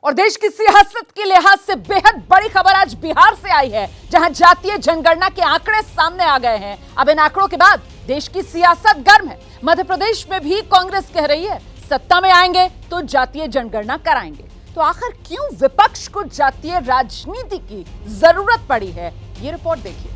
और देश की सियासत के लिहाज से बेहद बड़ी खबर आज बिहार से आई है, जहां जातीय जनगणना के आंकड़े सामने आ गए हैं। अब इन आंकड़ों के बाद देश की सियासत गर्म है। मध्य प्रदेश में भी कांग्रेस कह रही है सत्ता में आएंगे तो जातीय जनगणना कराएंगे। तो आखिर क्यों विपक्ष को जातीय राजनीति की जरूरत पड़ी है, ये रिपोर्ट देखिए।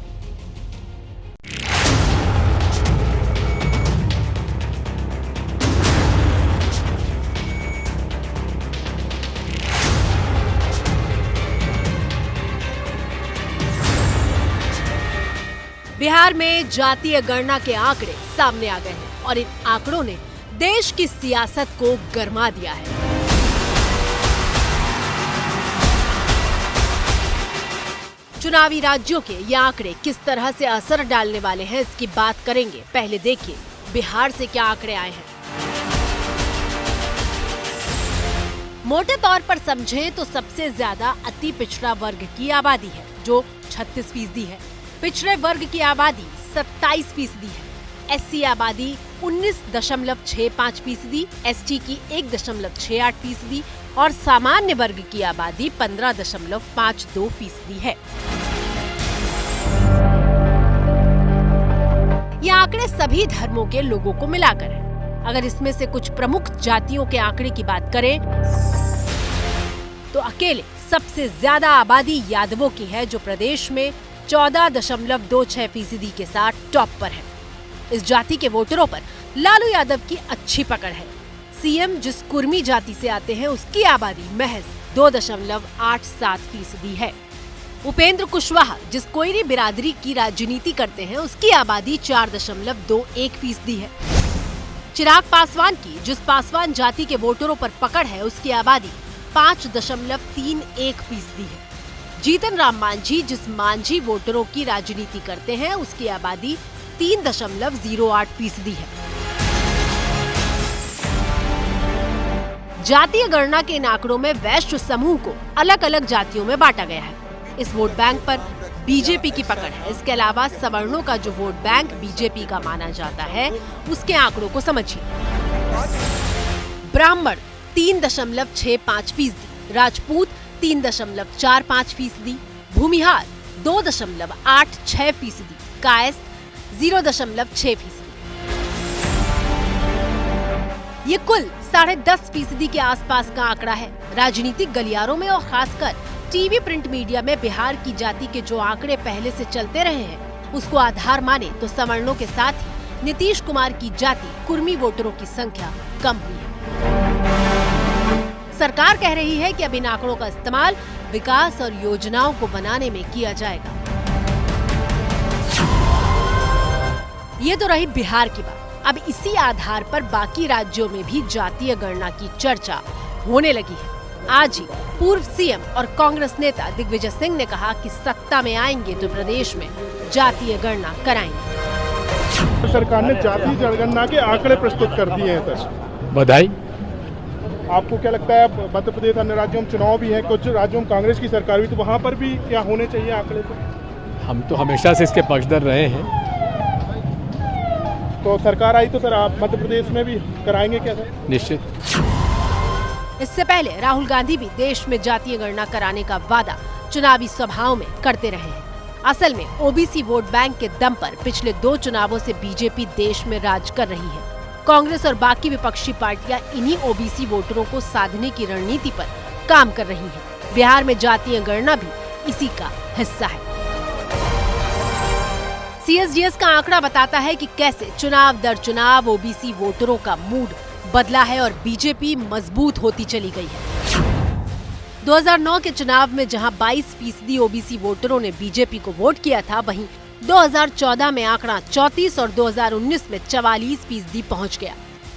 बिहार में जातीय गणना के आंकड़े सामने आ गए हैं और इन आंकड़ों ने देश की सियासत को गरमा दिया है। चुनावी राज्यों के ये आंकड़े किस तरह से असर डालने वाले हैं, इसकी बात करेंगे। पहले देखिए बिहार से क्या आंकड़े आए हैं। मोटे तौर पर समझें तो सबसे ज्यादा अति पिछड़ा वर्ग की आबादी है, जो 36% है। पिछड़े वर्ग की आबादी 27% है। एससी आबादी 19.65%, एसटी की 1.68% और सामान्य वर्ग की आबादी 15.52% है। ये आंकड़े सभी धर्मों के लोगों को मिलाकर है। अगर इसमें से कुछ प्रमुख जातियों के आंकड़े की बात करें तो अकेले सबसे ज्यादा आबादी यादवों की है, जो प्रदेश में 14.26% के साथ टॉप पर है। इस जाति के वोटरों पर लालू यादव की अच्छी पकड़ है। सीएम जिस कुर्मी जाति से आते हैं उसकी आबादी महज 2.87% है। उपेंद्र कुशवाहा जिस कोयरी बिरादरी की राजनीति करते हैं उसकी आबादी 4.21% है। चिराग पासवान की जिस पासवान जाति के वोटरों पर पकड़ है उसकी आबादी 5.31% है। जीतन राम मांझी जिस मांझी वोटरों की राजनीति करते हैं उसकी आबादी 3.08% है। जातीय गणना के इन आंकड़ों में वैश्य समूह को अलग अलग जातियों में बांटा गया है। इस वोट बैंक पर बीजेपी की पकड़ है। इसके अलावा सवर्णों का जो वोट बैंक बीजेपी का माना जाता है उसके आंकड़ों को समझिए। ब्राह्मण 3.65%, राजपूत 3.45%, भूमिहार 2.86%, कायस्थ 0.6%। ये कुल 10.5% के आसपास का आंकड़ा है। राजनीतिक गलियारों में और खासकर टीवी प्रिंट मीडिया में बिहार की जाति के जो आंकड़े पहले से चलते रहे हैं उसको आधार माने तो सवर्णों के साथ ही नीतीश कुमार की जाति कुर्मी वोटरों की संख्या कम हुई है। सरकार कह रही है कि अब इन आंकड़ों का इस्तेमाल विकास और योजनाओं को बनाने में किया जाएगा। ये तो रही बिहार की बात। अब इसी आधार पर बाकी राज्यों में भी जातीय गणना की चर्चा होने लगी है। आज ही पूर्व सीएम और कांग्रेस नेता दिग्विजय सिंह ने कहा कि सत्ता में आएंगे तो प्रदेश में जातीय गणना कराएंगे। सरकार ने जातीय जनगणना के आंकड़े प्रस्तुत कर दिए हैं सर, बधाई। आपको क्या लगता है मध्य प्रदेश अन्य राज्यों में चुनाव भी है, कुछ राज्यों में कांग्रेस की सरकार भी, तो वहाँ पर भी क्या होने चाहिए आंकड़े से? हम तो हमेशा से इसके पक्षधर रहे हैं। तो सरकार आई तो सर आप मध्य प्रदेश में भी कराएंगे क्या सर? निश्चित। इससे पहले राहुल गांधी भी देश में जातीय गणना कराने का वादा चुनावी सभाओं में करते रहे हैं। असल में ओबीसी वोट बैंक के दम पर पिछले 2 चुनावों से बीजेपी देश में राज कर रही है। कांग्रेस और बाकी विपक्षी पार्टियां इन्हीं ओबीसी वोटरों को साधने की रणनीति पर काम कर रही हैं। बिहार में जातीय गणना भी इसी का हिस्सा है। सीएसडीएस का आंकड़ा बताता है कि कैसे चुनाव दर चुनाव ओबीसी वोटरों का मूड बदला है और बीजेपी मजबूत होती चली गई है। 2009 के चुनाव में जहां 22% ओबीसी वोटरों ने बीजेपी को वोट किया था, वहीं 2014 में आंकड़ा 34 और 2019 में 44% पहुंच गया।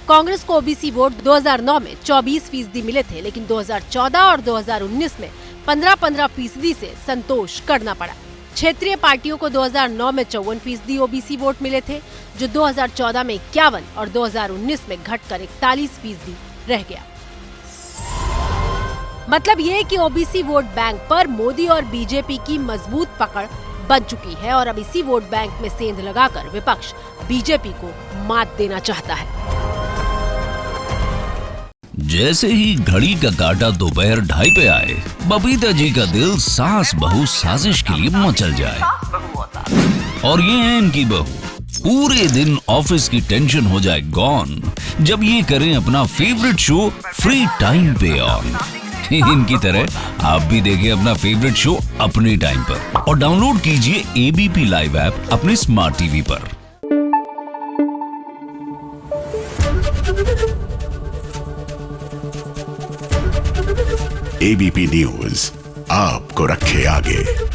कांग्रेस को ओबीसी वोट 2009 में 24% मिले थे, लेकिन 2014 और 2019 में 15% से संतोष करना पड़ा। क्षेत्रीय पार्टियों को 2009 में 54% ओबीसी वोट मिले थे, जो 2014 में 51 और 2019 में घटकर 41% रह गया। मतलब ये कि ओबीसी वोट बैंक पर मोदी और बीजेपी की मजबूत पकड़ बन चुकी है और अब इसी वोट बैंक में सेंध लगाकर विपक्ष बीजेपी को मात देना चाहता है। जैसे ही घड़ी का काटा दोपहर 2:30 पे आए, बबीता जी का दिल सास बहू साजिश के लिए मचल जाए। और ये है इनकी बहू, पूरे दिन ऑफिस की टेंशन हो जाए गॉन जब ये करें अपना फेवरेट शो फ्री टाइम पे ऑन। इनकी तरह आप भी देखें अपना फेवरेट शो अपने टाइम पर और डाउनलोड कीजिए एबीपी लाइव ऐप अपने स्मार्ट टीवी पर। एबीपी न्यूज आपको रखे आगे।